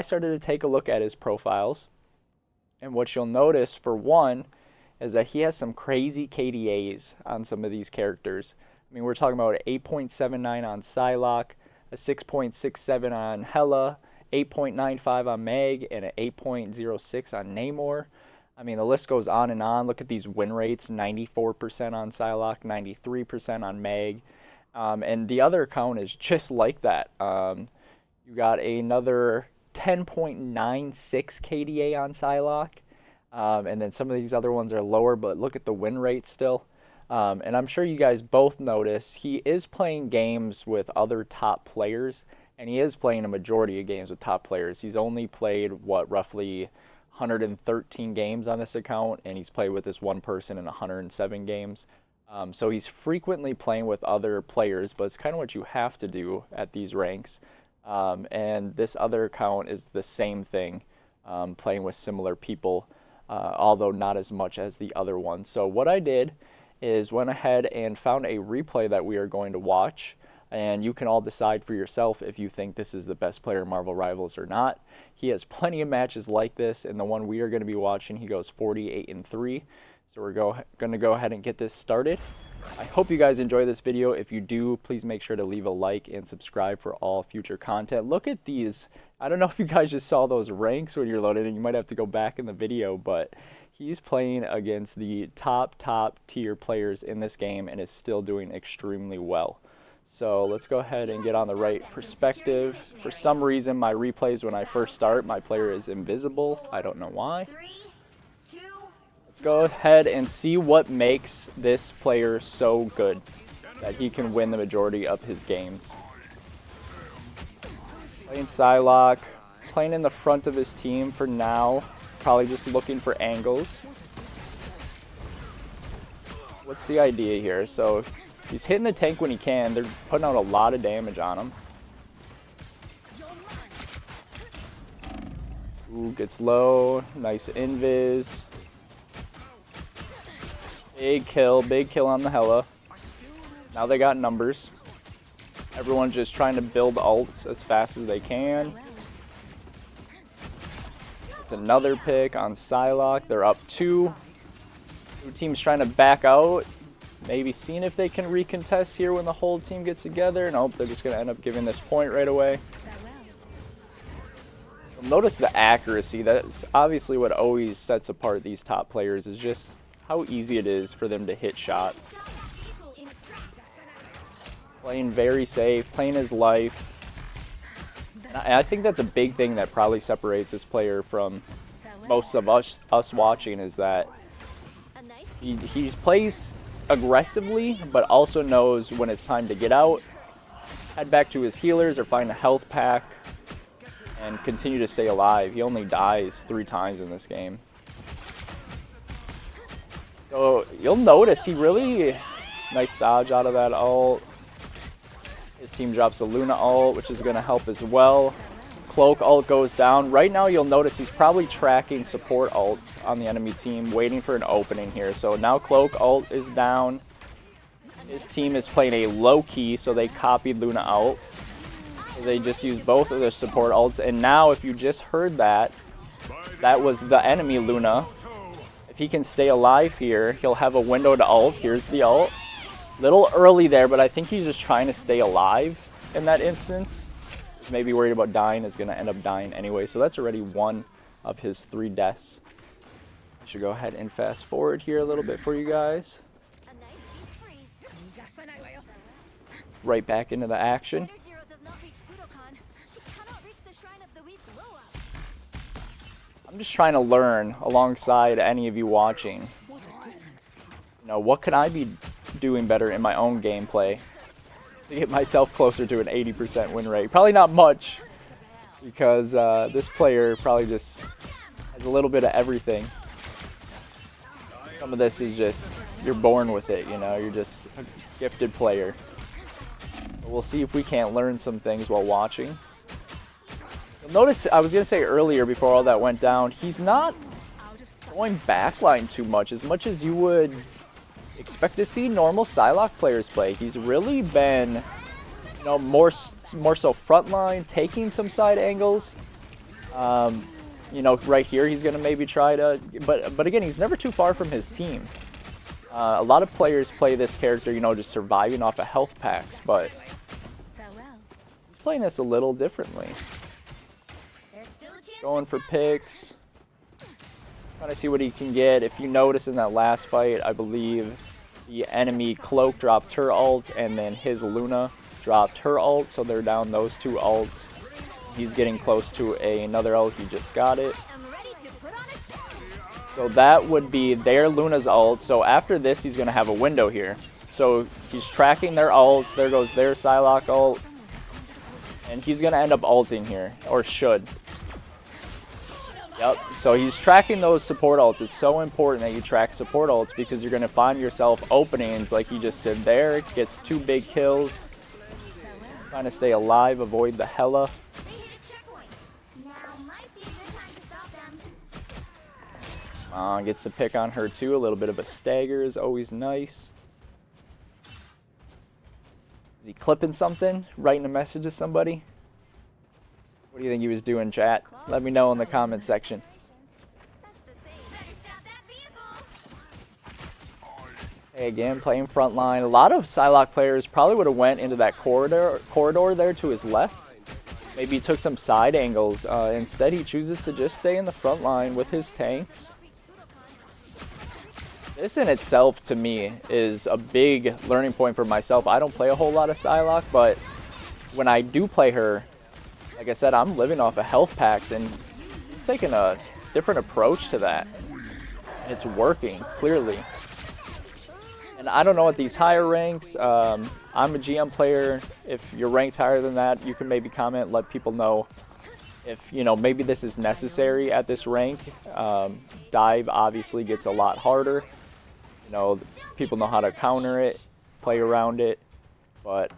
I started to take a look at his profiles, and what you'll notice, for one, is that he has some crazy KDAs on some of these characters. I mean, we're talking about an 8.79 on Psylocke, a 6.67 on Hela, 8.95 on Meg, and an 8.06 on Namor. I mean, the list goes on and on. Look at these win rates, 94% on Psylocke, 93% on Meg. And the other account is just like that. You got another 10.96 KDA on Psylocke. And then some of these other ones are lower, but look at the win rate still. And I'm sure you guys both notice he is playing games with other top players, and he is playing a majority of games with top players. He's only played, roughly 113 games on this account, and he's played with this one person in 107 games. So he's frequently playing with other players, but it's kind of what you have to do at these ranks. And this other account is the same thing, playing with similar people, although not as much as the other one. So what I did is went ahead and found a replay that we are going to watch, and you can all decide for yourself if you think this is the best player in Marvel Rivals or not. He has plenty of matches like this, and the one we are going to be watching, he goes 48-3. So we're going to go ahead and get this started. I hope you guys enjoy this video. If you do, please make sure to leave a like and subscribe for all future content. Look at these. I don't know if you guys just saw those ranks when you're loaded, and you might have to go back in the video, but he's playing against the top tier players in this game and is still doing extremely well. So let's go ahead and get on the right perspective. For some reason, my replays when I first start, my player is invisible. I don't know why. Let's go ahead and see what makes this player so good that he can win the majority of his games. Playing Psylocke, playing in the front of his team for now. Probably just looking for angles. What's the idea here? So he's hitting the tank when he can. They're putting out a lot of damage on him. Ooh, gets low. Nice invis. Big kill on the Hela. Now they got numbers. Everyone's just trying to build ults as fast as they can. It's another pick on Psylocke. They're up 2. Two teams trying to back out. Maybe seeing if they can recontest here when the whole team gets together. Nope, they're just going to end up giving this point right away. So notice the accuracy. That's obviously what always sets apart these top players, is just how easy it is for them to hit shots. Playing very safe, playing his life. And I think that's a big thing that probably separates this player from most of us watching, is that he plays aggressively, but also knows when it's time to get out, head back to his healers or find a health pack, and continue to stay alive. He only dies 3 times in this game. So you'll notice he really, nice dodge out of that ult. His team drops a Luna ult, which is going to help as well. Cloak ult goes down. Right now you'll notice he's probably tracking support ults on the enemy team, waiting for an opening here. So now Cloak ult is down. His team is playing a low key, so they copied Luna ult. So they just used both of their support ults. And now if you just heard that, that was the enemy Luna. If he can stay alive here, he'll have a window to ult. Here's the ult. Little early there, but I think he's just trying to stay alive in that instance. Maybe worried about dying, is going to end up dying anyway. So that's already 1 of his 3 deaths. I should go ahead and fast forward here a little bit for you guys. Right back into the action. I'm just trying to learn alongside any of you watching. You know, what can I be doing better in my own gameplay to get myself closer to an 80% win rate? Probably not much, because this player probably just has a little bit of everything. Some of this is just, you're born with it, you know, you're just a gifted player. But we'll see if we can't learn some things while watching. You'll notice, I was going to say earlier before all that went down, he's not going backline too much as you would expect to see normal Psylocke players play. He's really been, you know, more so frontline, taking some side angles. You know, right here he's going to maybe try to, but again, he's never too far from his team. A lot of players play this character, you know, just surviving off of health packs, but he's playing this a little differently. Going for picks. Trying to see what he can get. If you notice in that last fight, I believe the enemy Cloak dropped her ult, and then his Luna dropped her ult, so they're down those two ults. He's getting close to another ult. He just got it. So that would be their Luna's ult. So after this, he's going to have a window here. So he's tracking their ults. There goes their Psylocke ult. And he's going to end up ulting here, or should. Yep, so he's tracking those support ults. It's so important that you track support ults because you're going to find yourself openings like he just did there. Gets 2 big kills. Trying to stay alive, avoid the Hela. Gets the pick on her too. A little bit of a stagger is always nice. Is he clipping something? Writing a message to somebody? What do you think he was doing, chat? Let me know in the comment section. Hey, again, playing front line. A lot of Psylocke players probably would have went into that corridor there to his left. Maybe he took some side angles. Instead, he chooses to just stay in the front line with his tanks. This in itself, to me, is a big learning point for myself. I don't play a whole lot of Psylocke, but when I do play her, like I said, I'm living off of health packs, and he's taking a different approach to that. And it's working, clearly. And I don't know at these higher ranks. I'm a GM player. If you're ranked higher than that, you can maybe comment, let people know if, you know, maybe this is necessary at this rank. Dive obviously gets a lot harder. You know, people know how to counter it, play around it. But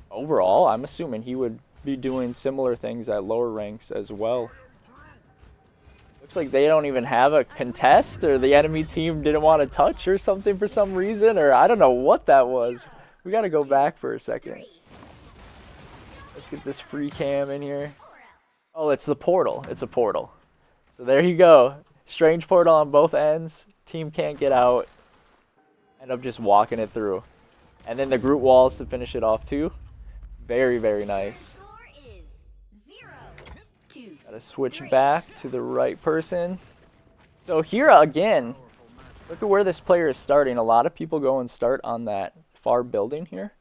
overall, I'm assuming he would be doing similar things at lower ranks as well. Looks like they don't even have a contest, or the enemy team didn't want to touch or something for some reason, or I don't know what that was. We got to go back for a second. Let's get this free cam in here. Oh, it's the portal. It's a portal. So there you go. Strange portal on both ends. Team can't get out. End up just walking it through. And then the group walls to finish it off too. Very, very nice. Gotta switch back to the right person. So here again, look at where this player is starting. A lot of people go and start on that far building here.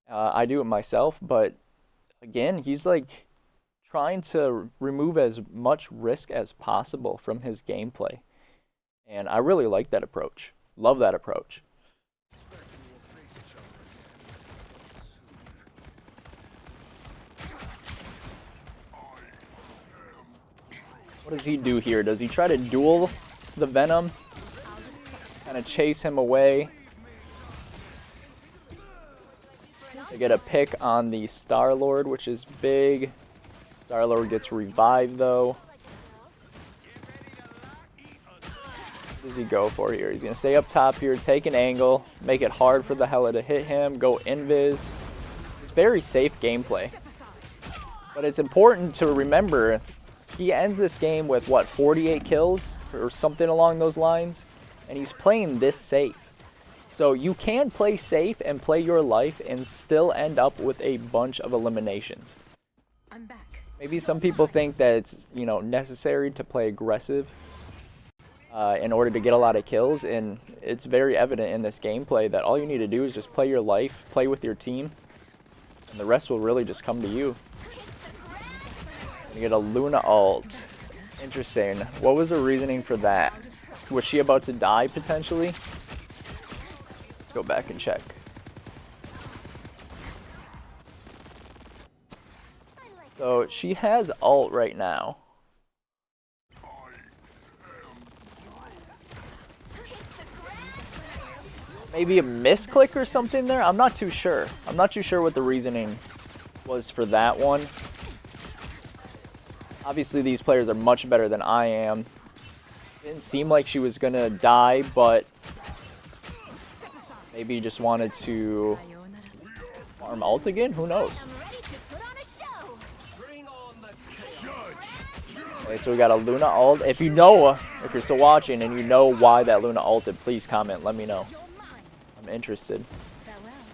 I do it myself, but again, he's like trying to remove as much risk as possible from his gameplay. And I really like that approach. Love that approach. What does he do here? Does he try to duel the Venom? Kind of chase him away. To get a pick on the Star-Lord, which is big. Star-Lord gets revived though. What does he go for here? He's going to stay up top here, take an angle, make it hard for the Hela to hit him, go invis. It's very safe gameplay. But it's important to remember, he ends this game with, what, 48 kills? Or something along those lines? And he's playing this safe. So you can play safe and play your life and still end up with a bunch of eliminations. I'm back. Maybe some people think that it's, you know, necessary to play aggressive in order to get a lot of kills, and it's very evident in this gameplay that all you need to do is just play your life, play with your team, and the rest will really just come to you. You get a Luna ult. Interesting. What was the reasoning for that? Was she about to die potentially? Let's go back and check. So she has ult right now. Maybe a misclick or something there? I'm not too sure. I'm not too sure what the reasoning was for that one. Obviously, these players are much better than I am. Didn't seem like she was going to die, but maybe just wanted to farm ult again? Who knows? Okay, so we got a Luna ult. If you know, if you're still watching and you know why that Luna ulted, please comment. Let me know. I'm interested.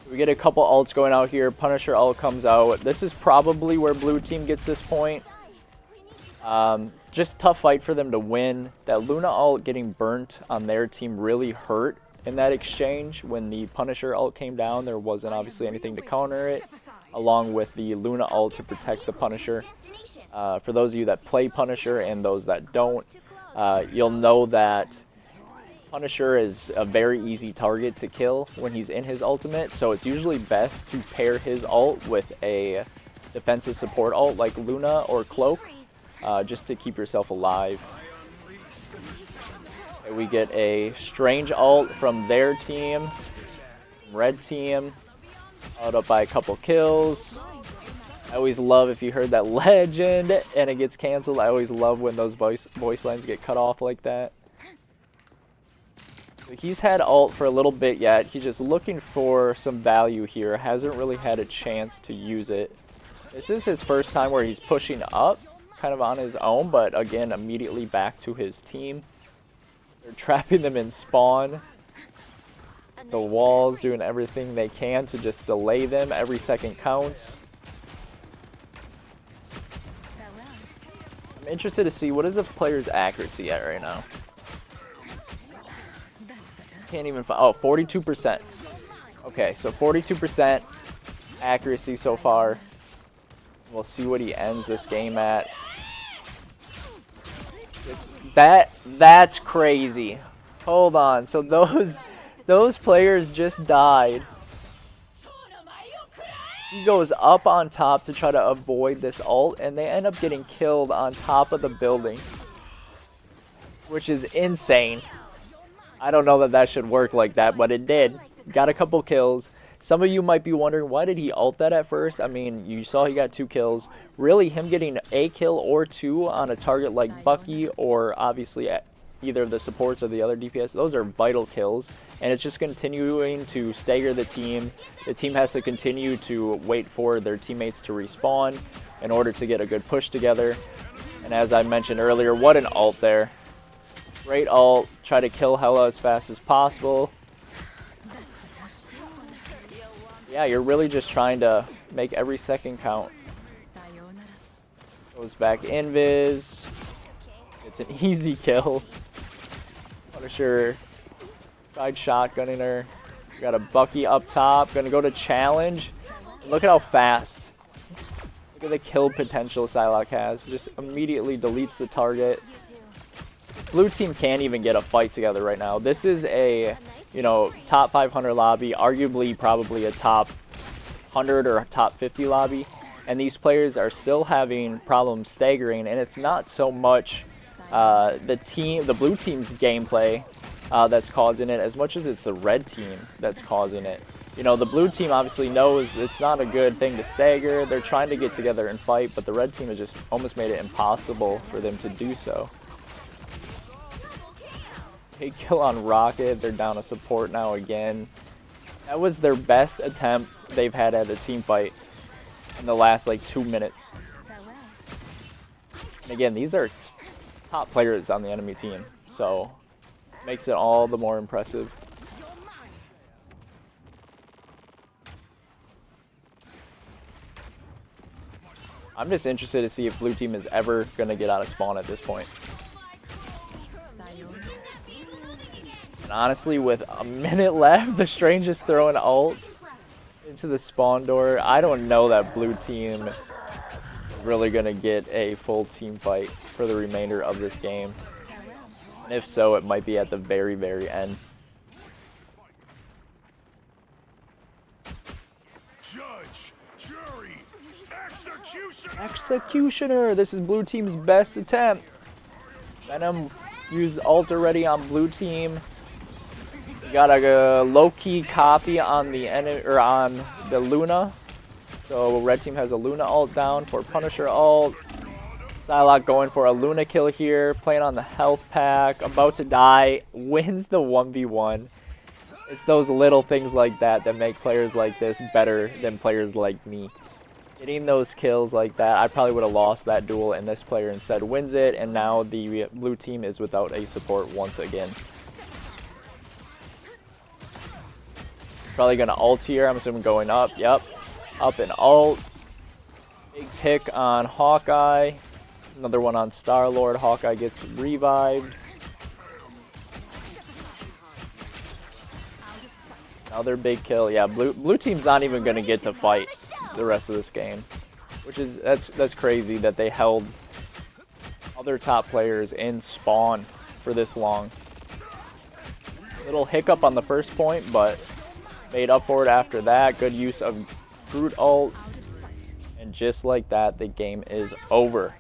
We get a couple ults going out here. Punisher ult comes out. This is probably where blue team gets this point. Just tough fight for them to win. That Luna ult getting burnt on their team really hurt in that exchange. When the Punisher ult came down, there wasn't obviously anything to counter it, along with the Luna ult to protect the Punisher. For those of you that play Punisher and those that don't, you'll know that Punisher is a very easy target to kill when he's in his ultimate, so it's usually best to pair his ult with a defensive support ult like Luna or Cloak, just to keep yourself alive. Okay, we get a Strange ult from their team, red team, followed up by a couple kills. I always love if you heard that legend and it gets canceled. I always love when those voice lines get cut off like that. So he's had ult for a little bit yet. He's just looking for some value here. Hasn't really had a chance to use it. This is his first time where he's pushing up kind of on his own, but again, immediately back to his team. They're trapping them in spawn. The walls doing everything they can to just delay them. Every second counts. I'm interested to see what is the player's accuracy at right now. Can't even find. Oh, 42%. Okay, so 42% accuracy so far. We'll see what he ends this game at. That's crazy. Hold on. So those players just died. He goes up on top to try to avoid this ult, and they end up getting killed on top of the building, which is insane. I don't know that that should work like that, but it did. Got a couple kills. Some of you might be wondering, why did he ult that at first? I mean, you saw he got 2 kills. Really, him getting a kill or 2 on a target like Bucky, or obviously either of the supports or the other DPS, those are vital kills. And it's just continuing to stagger the team. The team has to continue to wait for their teammates to respawn in order to get a good push together. And as I mentioned earlier, what an ult there. Great ult. Try to kill Hela as fast as possible. Yeah, you're really just trying to make every second count. Goes back invis. It's an easy kill. Punisher tried shotgunning her. Got a Bucky up top. Gonna go to challenge. Look at how fast. Look at the kill potential Psylocke has. Just immediately deletes the target. Blue team can't even get a fight together right now. This is a, you know, top 500 lobby, arguably probably a top 100 or top 50 lobby, and these players are still having problems staggering. And it's not so much the blue team's gameplay that's causing it, as much as it's the red team that's causing it. You know, the blue team obviously knows it's not a good thing to stagger. They're trying to get together and fight, but the red team has just almost made it impossible for them to do so. Big kill on Rocket. They're down a support now again. That was their best attempt they've had at a team fight in the last like 2 minutes. And again, these are top players on the enemy team, so makes it all the more impressive. I'm just interested to see if blue team is ever going to get out of spawn at this point. And honestly, with a minute left, the Strange is throwing ult into the spawn door. I don't know that blue team is really going to get a full team fight for the remainder of this game. And if so, it might be at the very, very end. Judge, jury, Executioner! This is blue team's best attempt. Venom used ult already on blue team. Got a low-key copy on the enemy, or on the Luna. So red team has a Luna ult down for Punisher ult. Psylocke going for a Luna kill here, playing on the health pack, about to die, wins the 1v1. It's those little things like that that make players like this better than players like me. Getting those kills like that, I probably would have lost that duel, and this player instead wins it, and now the blue team is without a support once again. Probably going to ult here. I'm assuming going up. Yep. Up and ult. Big pick on Hawkeye. Another one on Star-Lord. Hawkeye gets revived. Another big kill. Yeah, blue team's not even going to get to fight the rest of this game. Which is, that's crazy that they held other top players in spawn for this long. Little hiccup on the first point, but made up for it after that. Good use of Brute ult. And just like that, the game is over.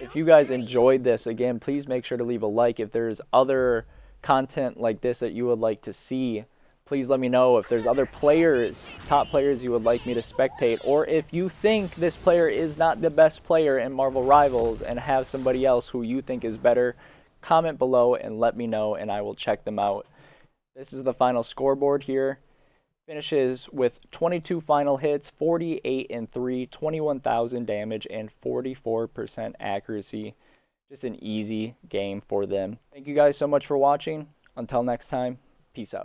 If you guys enjoyed this, again, please make sure to leave a like. If there's other content like this that you would like to see, please let me know. If there's other players, top players you would like me to spectate, or if you think this player is not the best player in Marvel Rivals and have somebody else who you think is better, comment below and let me know, and I will check them out. This is the final scoreboard here. Finishes with 22 final hits, 48 and 3, 21,000 damage, and 44% accuracy. Just an easy game for them. Thank you guys so much for watching. Until next time, peace out.